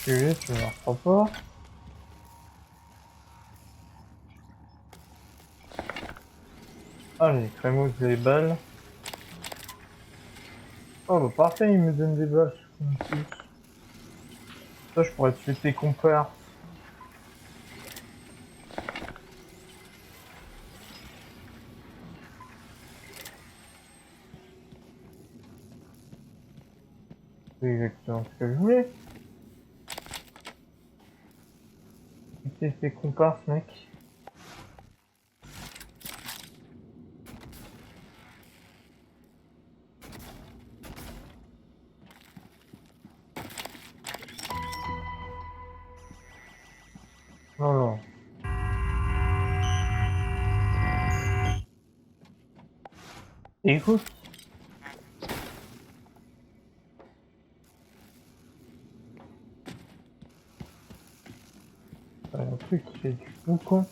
basculer, tu ne marcheras pas. Allez, crème des balles. Oh bah parfait, il me donne des balles en plus. Ça, je pourrais tuer tes comparses. C'est exactement ce que je voulais. Tuer tes comparses, mec. Alors. Écoute. Un truc qui fait du boucan.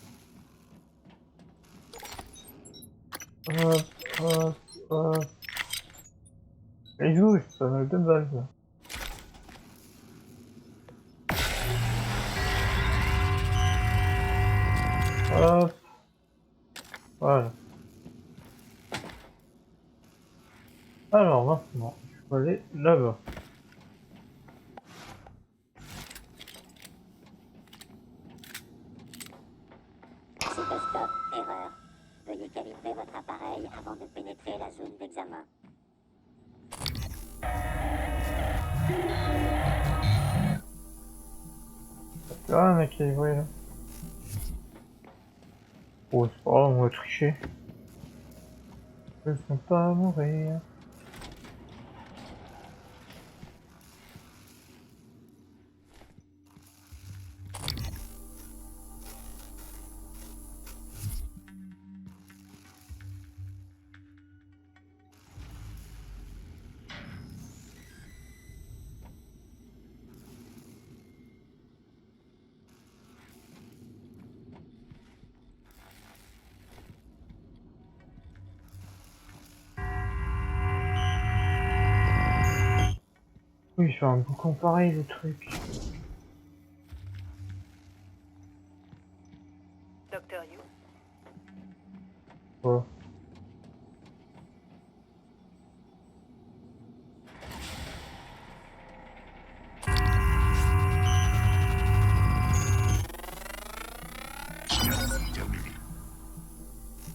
Hop, hop, hop. Et joue, ça me deux balles, ça. Hop. Voilà. Alors maintenant, je peux aller là-bas. Cytostop, erreur. Veuillez calibrer votre appareil avant de pénétrer la zone d'examen. Tu vois, un mec qui est vrai là. Oh, c'est pas grave, on va tricher. Je ne sens pas mourir. Oui, je fais un boucan pareil, le truc. Docteur You. Oh.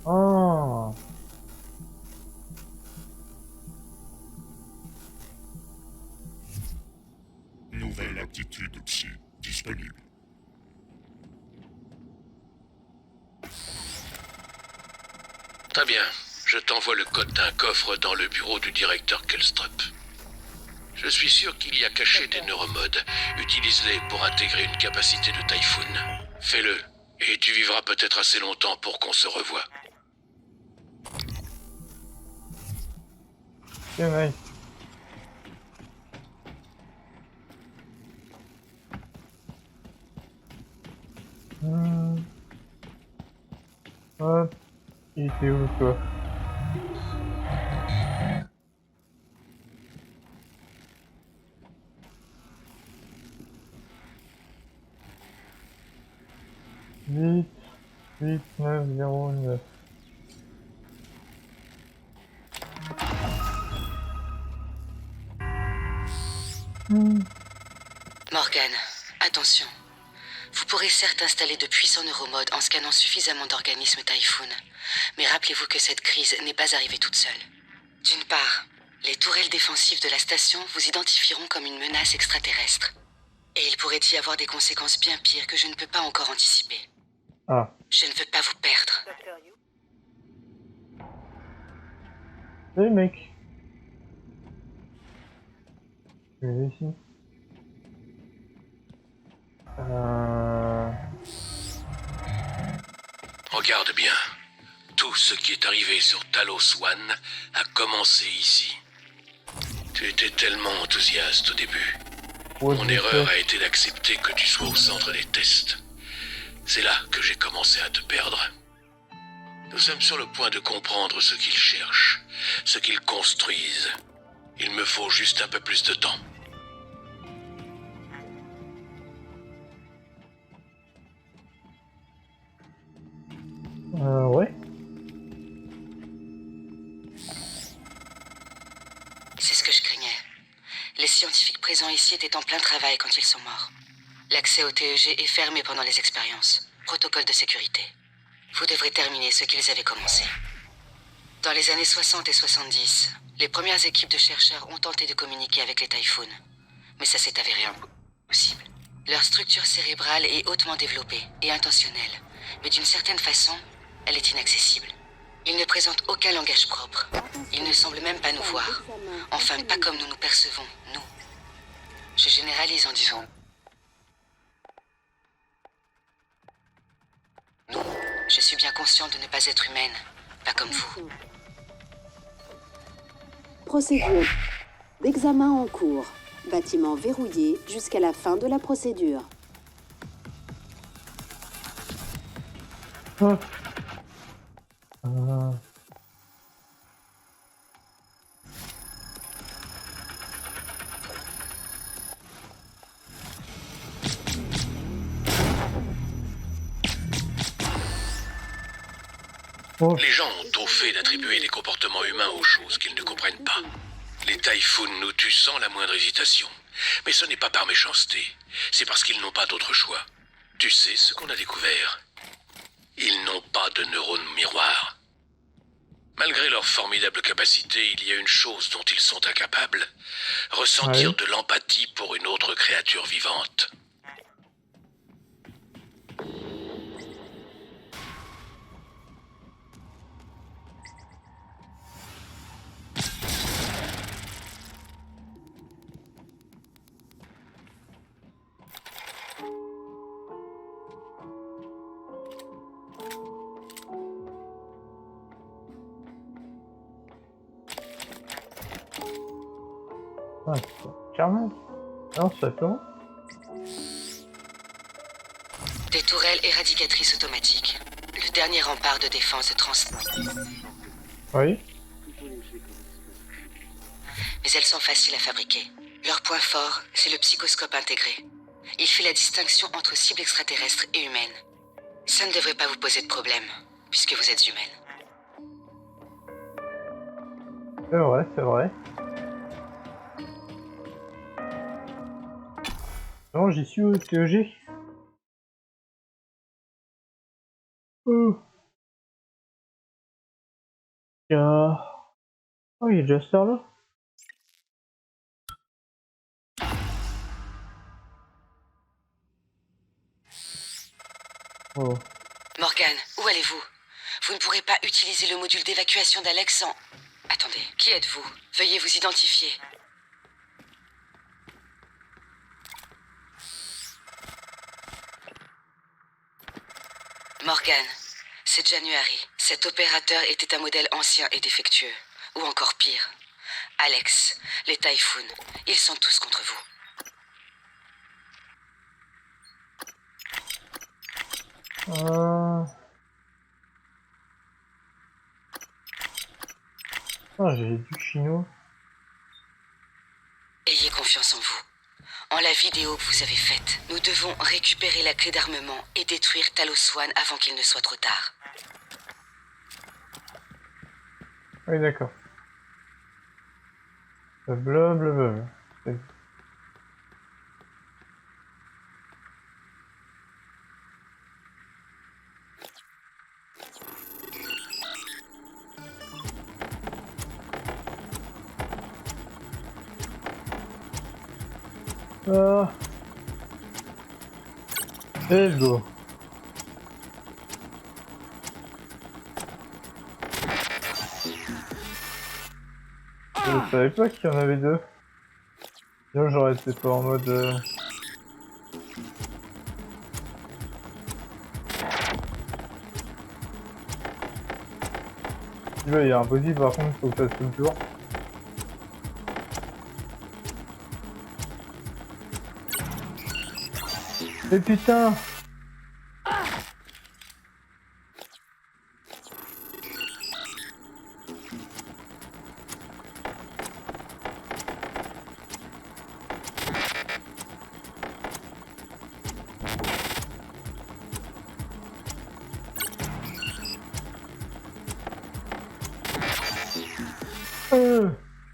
Ah. Nouvelle aptitude psy disponible. Très bien. Je t'envoie le code d'un coffre dans le bureau du directeur Kelstrup. Je suis sûr qu'il y a caché des neuromodes. Utilise-les pour intégrer une capacité de Typhoon. Fais-le, et tu vivras peut-être assez longtemps pour qu'on se revoie. C'est nice. Hop. Il était où, toi? Huit, 909. Morgan, attention. Vous pourrez certes installer de puissants neuromodes en scannant suffisamment d'organismes Typhoon, mais rappelez-vous que cette crise n'est pas arrivée toute seule. D'une part, les tourelles défensives de la station vous identifieront comme une menace extraterrestre. Et il pourrait y avoir des conséquences bien pires que je ne peux pas encore anticiper. Ah. Je ne veux pas vous perdre. Docteur You. Salut, mec. Je vais ici. Regarde bien. Tout ce qui est arrivé sur Talos One a commencé ici. Tu étais tellement enthousiaste au début. Mon erreur a été d'accepter que tu sois au centre des tests. C'est là que j'ai commencé à te perdre. Nous sommes sur le point de comprendre ce qu'ils cherchent, ce qu'ils construisent. Il me faut juste un peu plus de temps. C'est ce que je craignais. Les scientifiques présents ici étaient en plein travail quand ils sont morts. L'accès au TEG est fermé pendant les expériences. Protocole de sécurité. Vous devrez terminer ce qu'ils avaient commencé. Dans les années 60 et 70, les premières équipes de chercheurs ont tenté de communiquer avec les Typhoons. Mais ça s'est avéré impossible. Leur structure cérébrale est hautement développée et intentionnelle. Mais d'une certaine façon, elle est inaccessible. Ils ne présentent aucun langage propre. Ils ne semblent même pas nous voir. Enfin, pas comme nous nous percevons, nous. Je généralise en disant... nous. Je suis bien consciente de ne pas être humaine, pas comme vous. Procédure d'examen en cours. Bâtiment verrouillé jusqu'à la fin de la procédure. Ah. Oh. Les gens ont tôt fait d'attribuer des comportements humains aux choses qu'ils ne comprennent pas. Les Typhoons nous tuent sans la moindre hésitation. Mais ce n'est pas par méchanceté, c'est parce qu'ils n'ont pas d'autre choix. Tu sais ce qu'on a découvert? Ils n'ont pas de neurones miroirs. Malgré leur formidable capacité, il y a une chose dont ils sont incapables. Ressentir de l'empathie pour une autre créature vivante. Ah, Carmen. Non, ça comment? Des tourelles éradicatrices automatiques. Le dernier rempart de défense de Transnet. Oui. Mais elles sont faciles à fabriquer. Leur point fort, c'est le psychoscope intégré. Il fait la distinction entre cibles extraterrestres et humaines. Ça ne devrait pas vous poser de problème, puisque vous êtes humaine. C'est vrai, c'est vrai. Non, j'y suis au TEG. Oh. Oh, il est déjà cette heure là. Oh. Morgan, où allez-vous? Vous ne pourrez pas utiliser le module d'évacuation d'Alex sans... Attendez, qui êtes-vous? Veuillez vous identifier. Morgan, c'est January. Cet opérateur était un modèle ancien et défectueux. Ou encore pire. Alex, les Typhoons, ils sont tous contre vous. Ah, j'ai du chinois. Ayez confiance en vous. En la vidéo que vous avez faite, nous devons récupérer la clé d'armement et détruire Talos One avant qu'il ne soit trop tard. Oui, d'accord. Blablabla. Ah. Let's go. Je savais pas qu'il y en avait deux. Sinon j'aurais été pas en mode... Il y a impossible par contre, faut que ça se tourne toujours. Mais putain!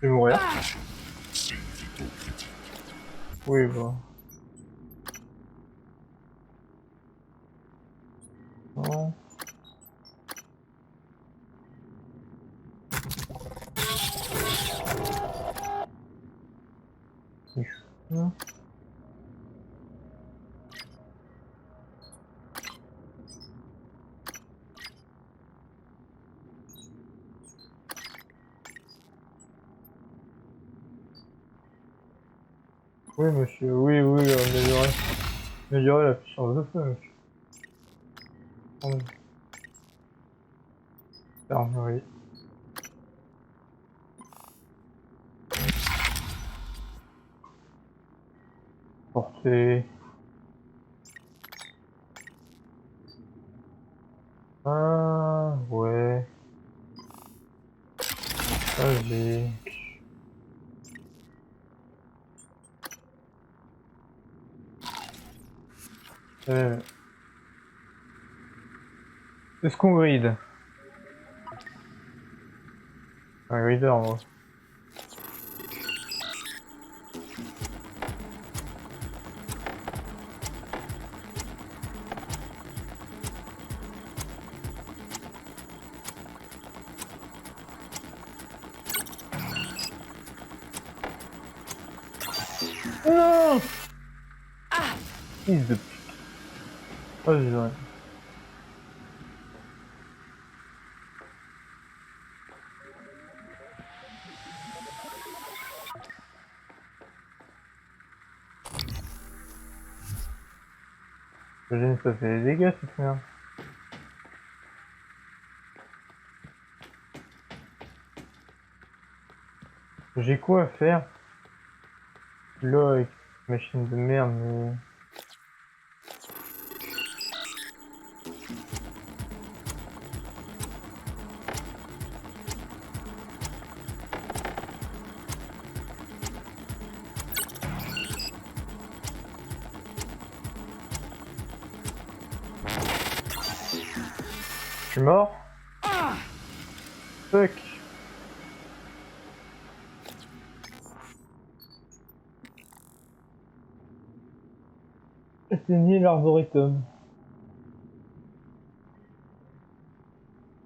Je vais mourir. C'est vitaux critique. Oui, bon. Non. Ici. Oui, monsieur, oui, améliorer la puissance de feu, monsieur. Fermerie. Portée. Ah, ouais. Vas-y. Est-ce qu'on grid? Un grider, moi. Non! Fils de pute. Vas-y, ouais. J'imagine que ça fait des dégâts, cette merde. J'ai quoi à faire? Là, avec cette machine de merde, mais... Je suis mort? Fuck. Atteignez l'arboretum.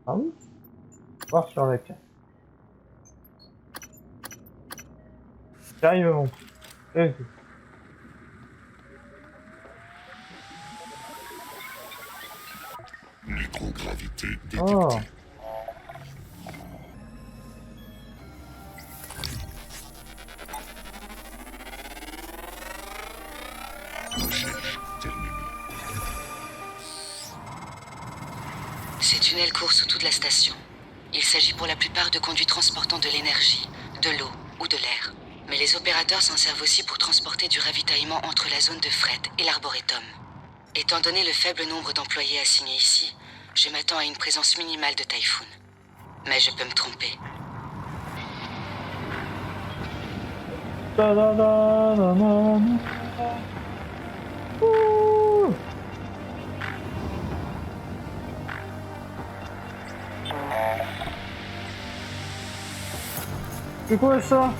Ah oui? Voir sur la carte. J'arrive à mon... Vas-y. Microgravité détectée. Oh. Recherche terminée. Ces tunnels courent sous toute la station. Il s'agit pour la plupart de conduits transportant de l'énergie, de l'eau ou de l'air. Mais les opérateurs s'en servent aussi pour transporter du ravitaillement entre la zone de fret et l'arboretum. Étant donné le faible nombre d'employés assignés ici, je m'attends à une présence minimale de Typhoon. Mais je peux me tromper. Da da da da da. Ouh. C'est quoi ça?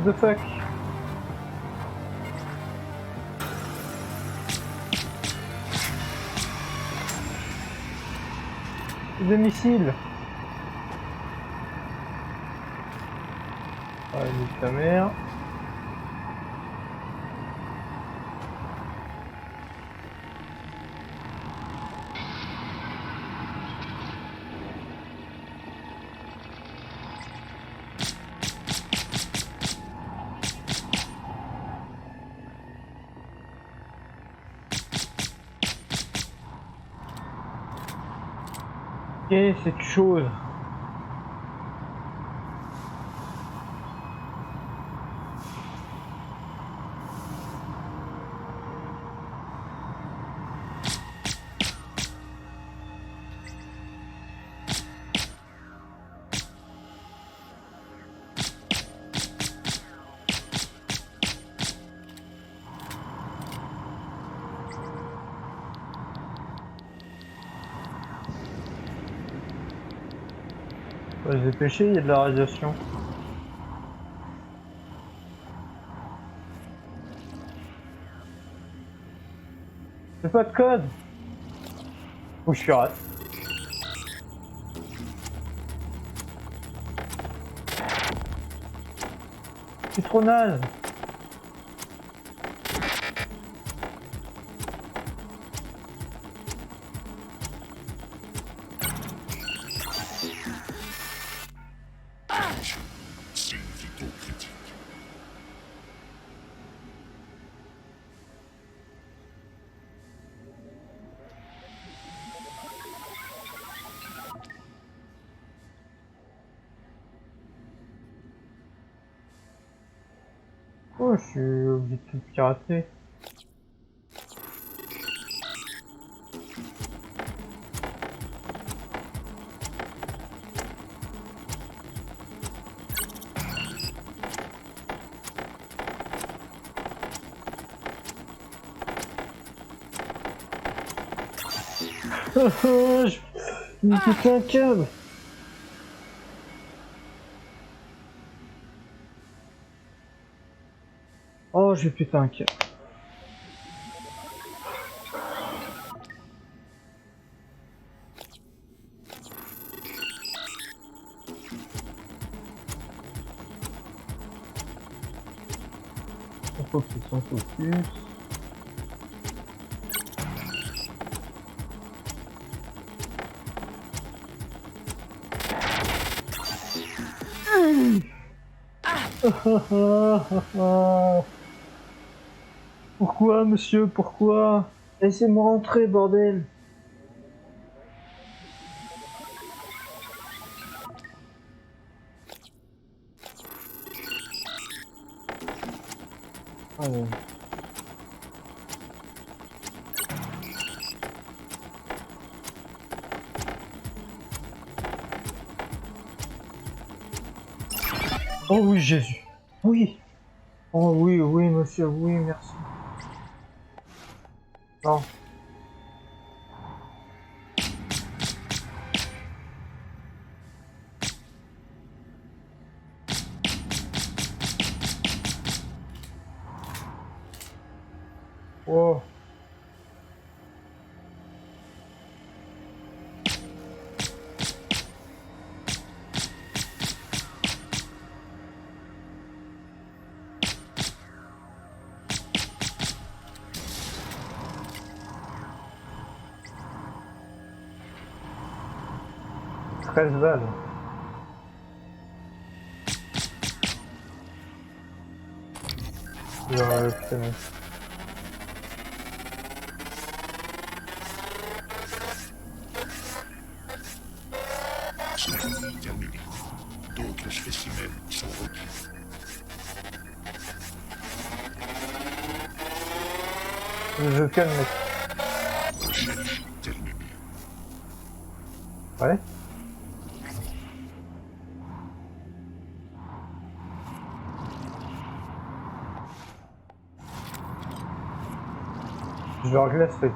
What the fuck? Des missiles. Ah, nique ta mère. Qu'est cette chose? Faut se dépêcher, il y a de la radiation. C'est pas de code. Ou je suis rate. C'est trop naze. Signe vitaux critique. Oh, je suis obligé de tout pirater. Il me coûte un câble. Oh, j'ai pété un câble. Faut qu'il s'en focus. Pourquoi, monsieur, pourquoi? Laissez-moi rentrer, bordel! Allez. Oh oui, Jésus. Oui. Oh oui, oui, monsieur, oui, merci. Non. Oh. Treize balles. Putain. Cérémonie terminée. D'autres spécimens sont requis. Je calme, mec. Recherche terminée. Ouais. Je leur glace fait.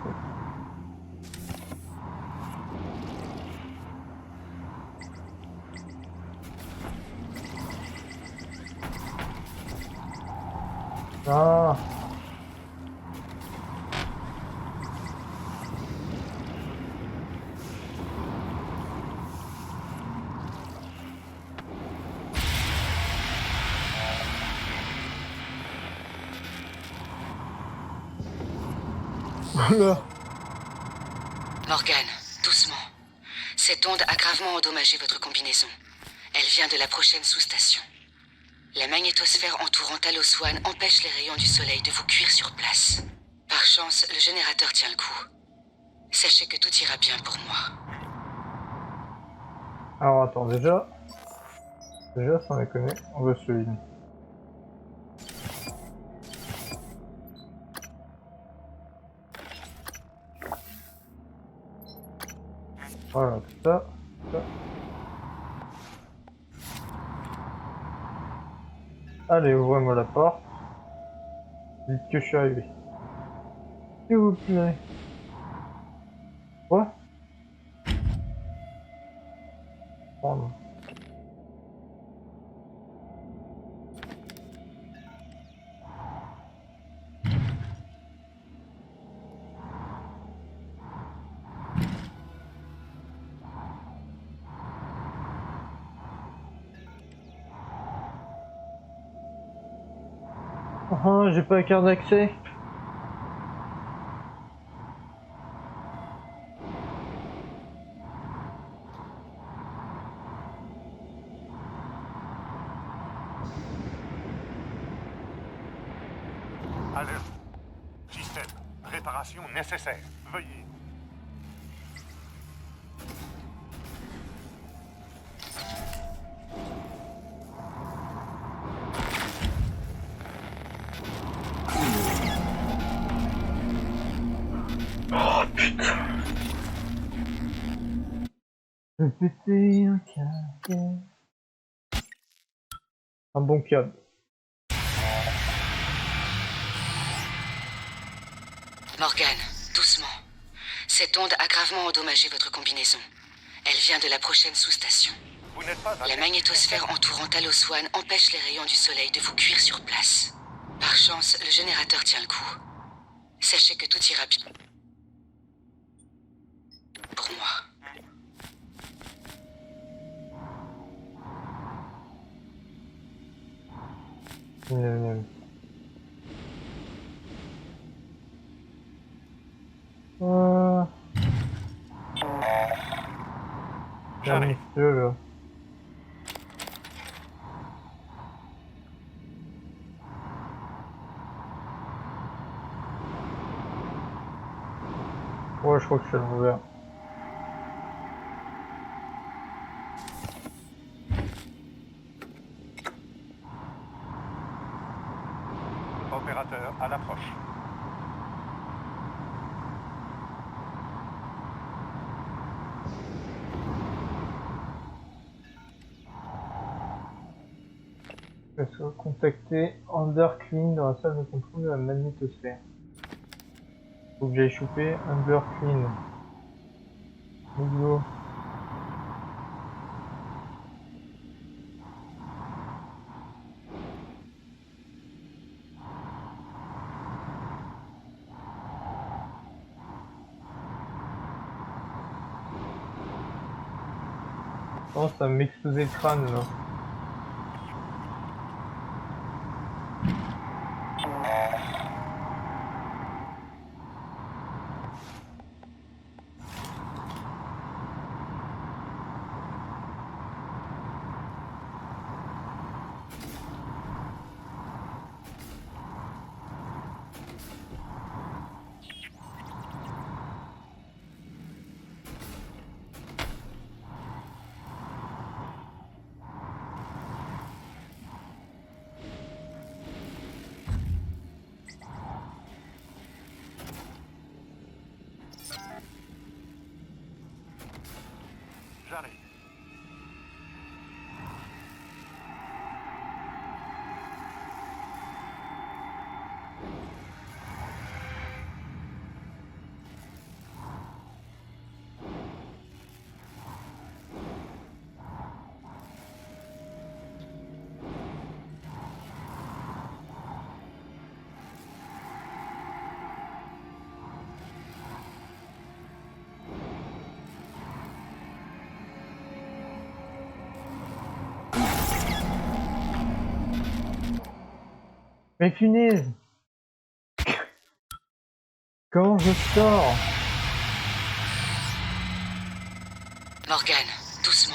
Ah. Oula. Morgan, doucement. Cette onde a gravement endommagé votre combinaison. Elle vient de la prochaine sous-station. La magnétosphère entourant Talos One empêche les rayons du soleil de vous cuire sur place. Par chance, le générateur tient le coup. Sachez que tout ira bien pour moi. Alors attends, déjà, sans déconner, on va se une. Voilà, tout ça. Allez, ouvrez-moi la porte. Dites que je suis arrivé. S'il vous plaît. Quoi? Oh non. J'ai pas la carte d'accès. Alerte. Système. Réparation nécessaire. Veuillez. Oh putain. Je vais péter un câble. Un bon câble. Morgan, doucement. Cette onde a gravement endommagé votre combinaison. Elle vient de la prochaine sous-station. Vous n'êtes pas un La magnétosphère entourant Talos One empêche les rayons du soleil de vous cuire sur place. Par chance, le générateur tient le coup. Sachez que tout ira bien. Pour moi. J'arrive. Là. Ouais, je crois que je suis ouvert. Opérateur à l'approche. Contacter Underclean dans la salle de contrôle de la magnétosphère. Faut que j'aille choper Underclean. Go. Oh, ça m'explosait le crâne là. J'arrive. Mais punaise! Comment je sors? Morgan, doucement.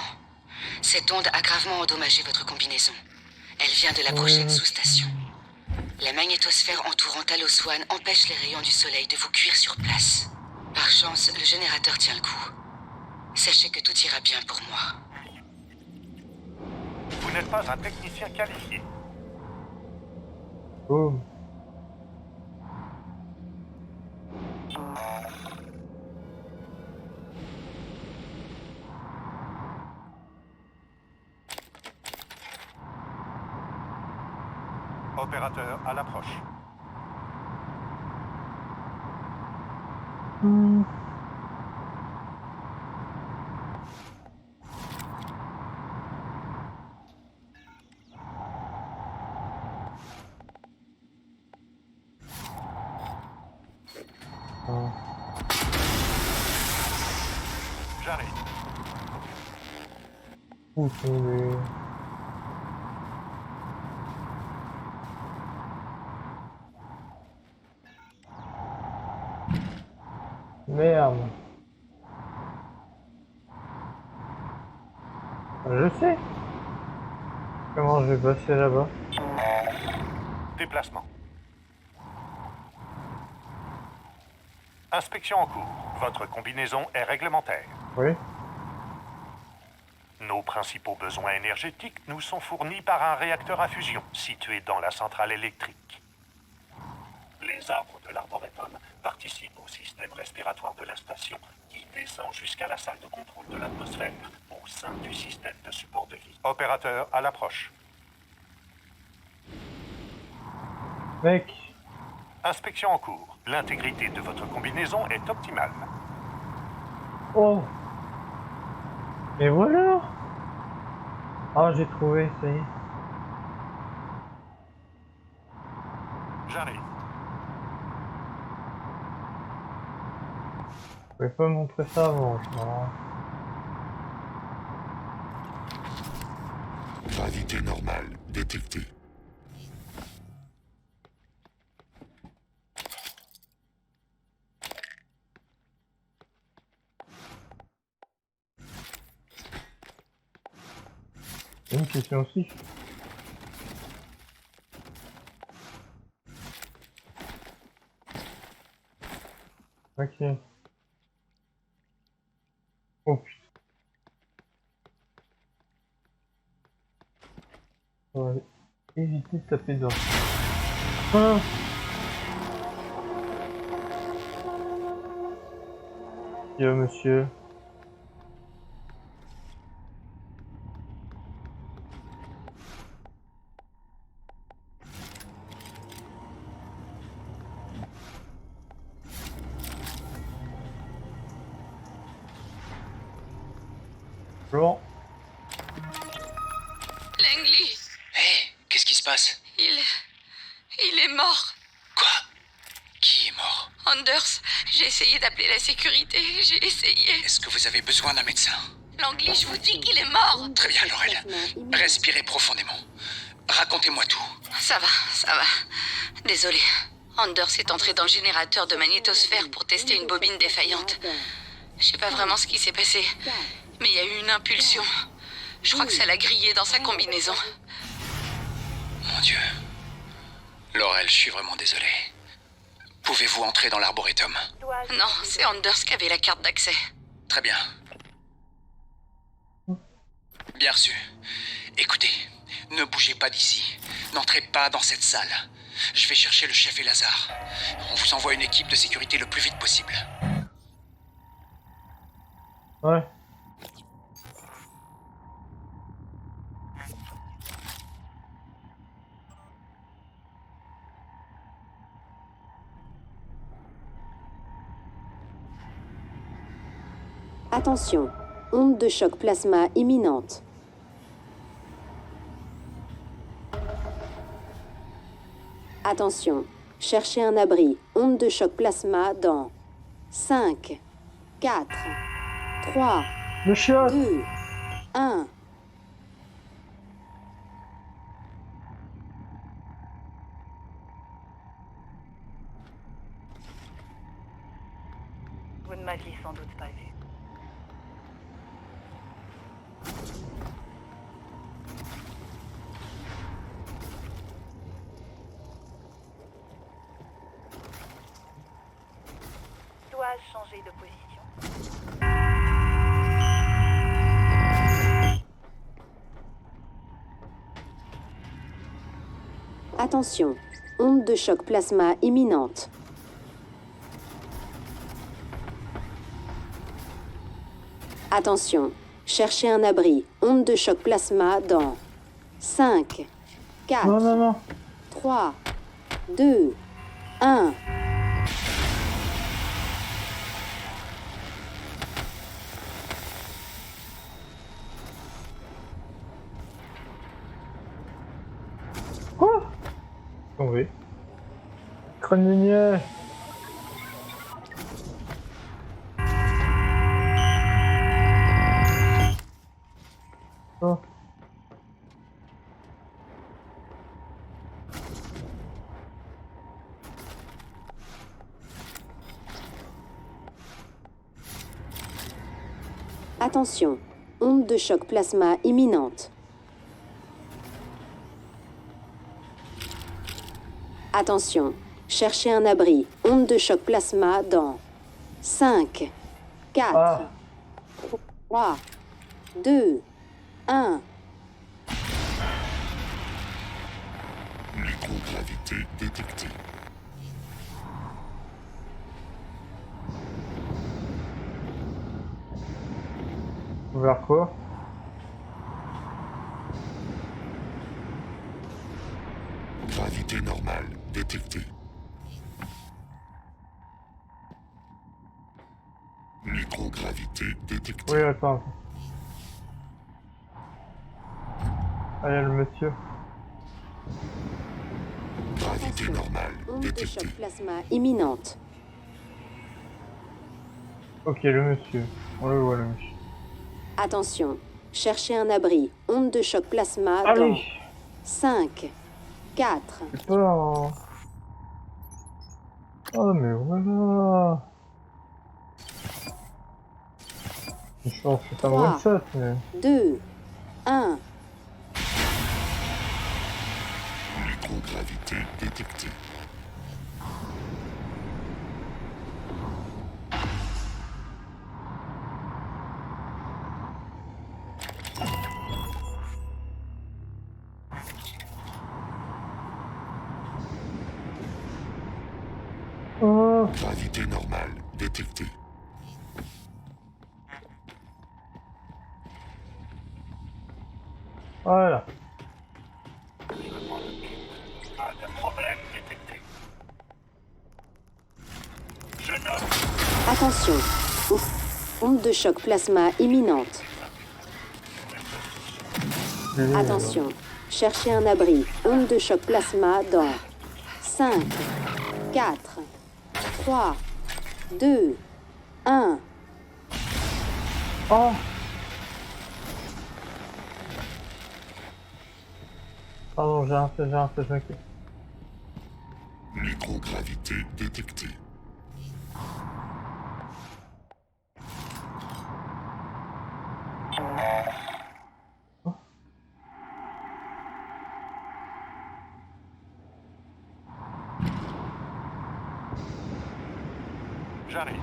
Cette onde a gravement endommagé votre combinaison. Elle vient de la prochaine sous-station. La magnétosphère entourant Talos One empêche les rayons du soleil de vous cuire sur place. Par chance, le générateur tient le coup. Sachez que tout ira bien pour moi. Vous n'êtes pas un technicien qualifié. Oh. Opérateur à l'approche. J'arrive. Où sont les... Merde. Je sais. Comment je vais passer là-bas? Déplacement. Inspection en cours. Votre combinaison est réglementaire. Oui. Nos principaux besoins énergétiques nous sont fournis par un réacteur à fusion situé dans la centrale électrique. Les arbres de l'arboretum participent au système respiratoire de la station qui descend jusqu'à la salle de contrôle de l'atmosphère au sein du système de support de vie. Opérateur à l'approche. Mec. Inspection en cours. L'intégrité de votre combinaison est optimale. Oh. Et voilà. Ah, j'ai trouvé, ça y est. J'arrive. Je pouvais pas montrer ça avant, je crois. Gravité normale détectée. Une question aussi. Ok. Oh putain. On va éviter de taper dedans. Ah. Yo monsieur. Bon. Langley, Hé, qu'est-ce qui se passe? il est mort. Quoi? Qui est mort? Anders, j'ai essayé d'appeler la sécurité, j'ai essayé. Est-ce que vous avez besoin d'un médecin? Langley, je vous dis qu'il est mort. Très bien, Laurel. Respirez profondément. Racontez-moi tout. Ça va. Désolé. Anders est entré dans le générateur de magnétosphère pour tester une bobine défaillante. Je sais pas vraiment ce qui s'est passé, mais il y a eu une impulsion. Je crois que ça l'a grillé dans sa combinaison. Mon Dieu. Laurel, je suis vraiment désolé. Pouvez-vous entrer dans l'arboretum? Non, c'est Anders qui avait la carte d'accès. Très bien. Bien reçu. Écoutez, ne bougez pas d'ici. N'entrez pas dans cette salle. Je vais chercher le chef et Lazare. On vous envoie une équipe de sécurité le plus vite possible. Ouais. Attention, onde de choc plasma imminente. Attention, cherchez un abri, onde de choc plasma dans 5, 4, 3, Le chien. 2, 1. Vous ne m'aviez sans doute pas vu. Dois-je changer de position? Attention, onde de choc plasma imminente. Attention, cherchez un abri, onde de choc plasma dans 5, 4, Non, non, non. 3, 2, 1. Quoi? Tombé. Crâne minier. Oh. Attention, onde de choc plasma imminente. Attention, cherchez un abri. Onde de choc plasma dans 5, 4, Ah, 3, 2, 1. Microgravité détectée. vers quoi? Gravité normale détectée. Microgravité détectée. Oui, attends. Ah, il y a le monsieur. Gravité Attention, normale onde de détectée. choc plasma imminente. Ok, le monsieur. On le voit, le monsieur. Attention, cherchez un abri. Onde de choc plasma dans Allez! 5, 4, C'est pas en... Oh, mais voilà! Je pense que c'est un 3. one shot, mais... 2, 1. Microgravité détectée. Oh! Gravité normale détectée. Voilà. Pas de problème détecté. Je note. Attention, onde de choc plasma imminente. Attention, cherchez un abri. Onde de choc plasma dans 5, 4, 3, 2, 1. Oh! Pardon, j'ai un fait, ok. Microgravité détectée. J'arrive.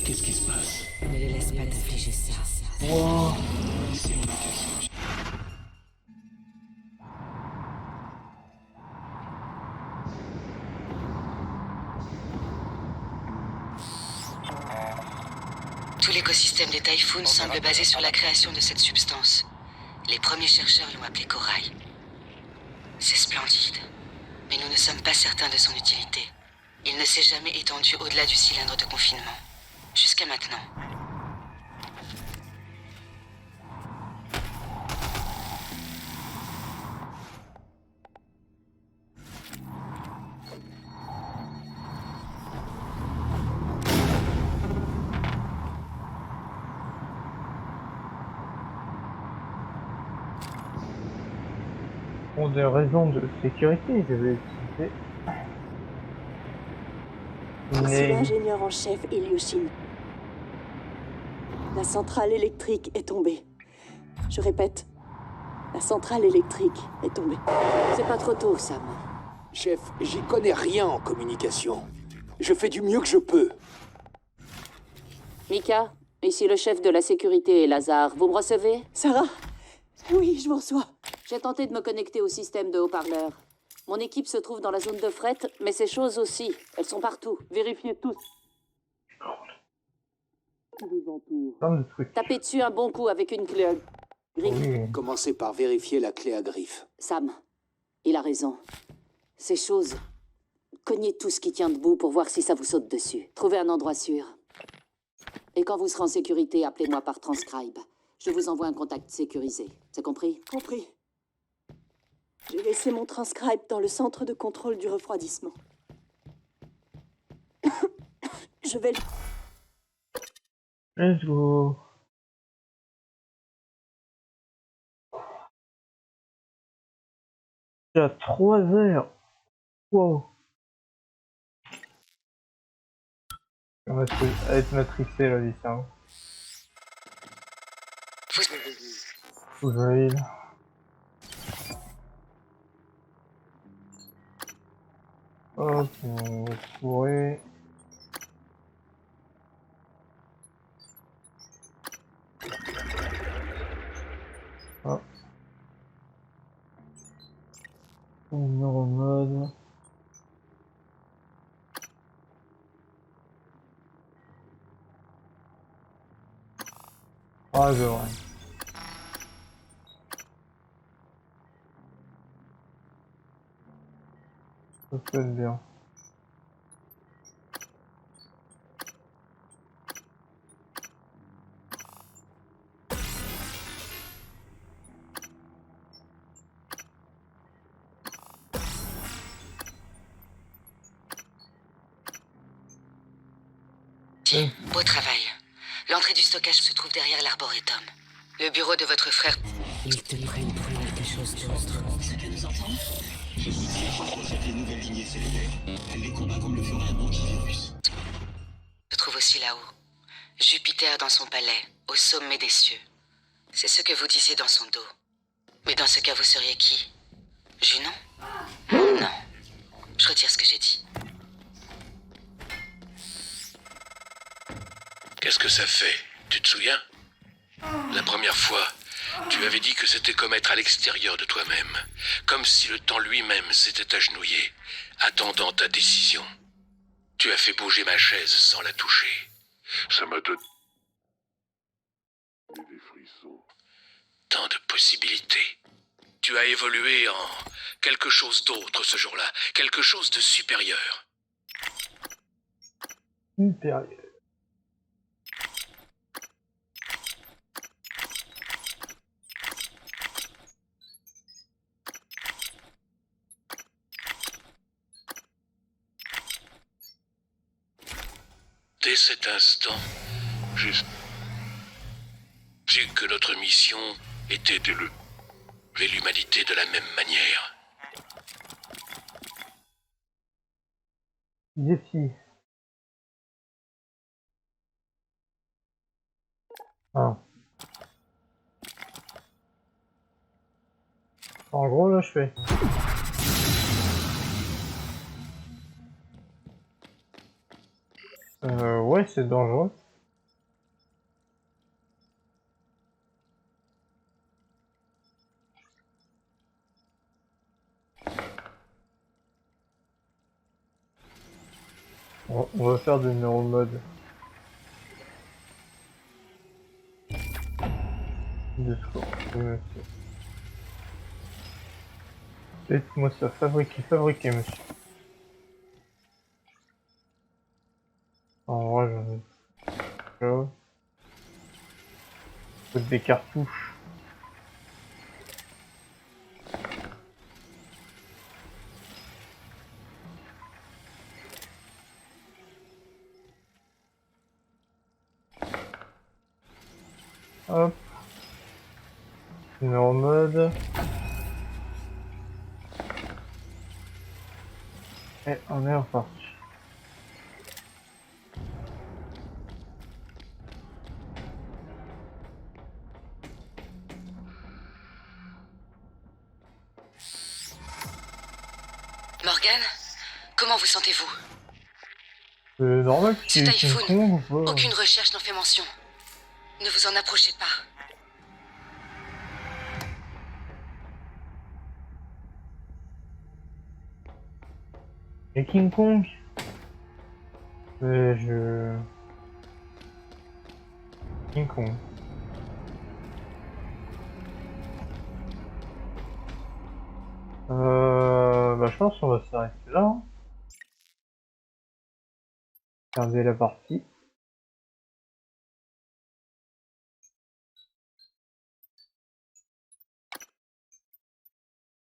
Qu'est-ce qui se passe? Ne les laisse pas t'infliger ça. Wow. Tout l'écosystème des Typhoons semble basé sur la création de cette substance. Les premiers chercheurs l'ont appelée corail. C'est splendide, mais nous ne sommes pas certains de son utilité. Il ne s'est jamais étendu au-delà du cylindre de confinement. Jusqu'à maintenant. Pour des raisons de sécurité, je vais utiliser... C'est Mais... l'ingénieur en chef Ilyushin. La centrale électrique est tombée. Je répète, la centrale électrique est tombée. C'est pas trop tôt, Sam. Chef, j'y connais rien en communication. Je fais du mieux que je peux. Mika, ici le chef de la sécurité et Lazare. Vous me recevez? Sarah? Oui, je vous reçois. J'ai tenté de me connecter au système de haut-parleurs. Mon équipe se trouve dans la zone de fret, mais ces choses aussi. Elles sont partout. Vérifiez tout. Plein de trucs. Tapez dessus un bon coup avec une clé. Griffe. Oui. Commencez par vérifier la clé à griffe. Sam, il a raison. Ces choses... Cognez tout ce qui tient debout pour voir si ça vous saute dessus. Trouvez un endroit sûr. Et quand vous serez en sécurité, appelez-moi par Transcribe. Je vous envoie un contact sécurisé. C'est compris? Compris. J'ai laissé mon transcribe dans le centre de contrôle du refroidissement. Je vais... Let's go. à 3 heures. Wow. On va être matrixé là, d'ici. Hein. Faut que je valide. Hop, on va courir. Hop. On est en mode. Ah, je vois. Ça peut être bien. Beau travail. L'entrée du stockage se trouve derrière l'arboretum. Le bureau de votre frère... Ils te prennent pour quelque chose d'autre. Ce qu'elle nous entend? Je vous dis, cette les nouvelles lignées cellulaires. Elle les combat comme le ferait un antivirus. Se trouve aussi là-haut. Jupiter dans son palais, au sommet des cieux. C'est ce que vous disiez dans son dos. Mais dans ce cas, vous seriez qui? Junon? Non. Je retire ce que j'ai dit. Qu'est-ce que ça fait? Tu te souviens? La première fois, tu avais dit que c'était comme être à l'extérieur de toi-même. Comme si le temps lui-même s'était agenouillé, attendant ta décision. Tu as fait bouger ma chaise sans la toucher. Ça m'a donné des frissons. Tant de possibilités. Tu as évolué en quelque chose d'autre ce jour-là. Quelque chose de supérieur. Supérieur. Dès cet instant, j'ai su que notre mission était d'élever l'humanité de la même manière. Défi. Ah. En gros, là, je fais. Ouais, c'est dangereux. On va faire des neuromodes. Faites-moi ça, fabriquer, monsieur. En vrai, j'en ai. Faut des cartouches. Hop. En mode. Et on est reparti. Morgan, comment vous sentez-vous? C'est normal que C'est tu Typhoon. con ou pas? Aucune recherche n'en fait mention. Ne vous en approchez pas. Et King Kong? Mais je... King Kong. Bah je pense qu'on va s'arrêter là. Hein. Garder la partie.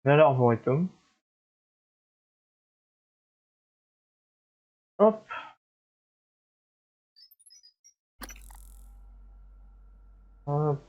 Là l'arboretum. Hop. Hop.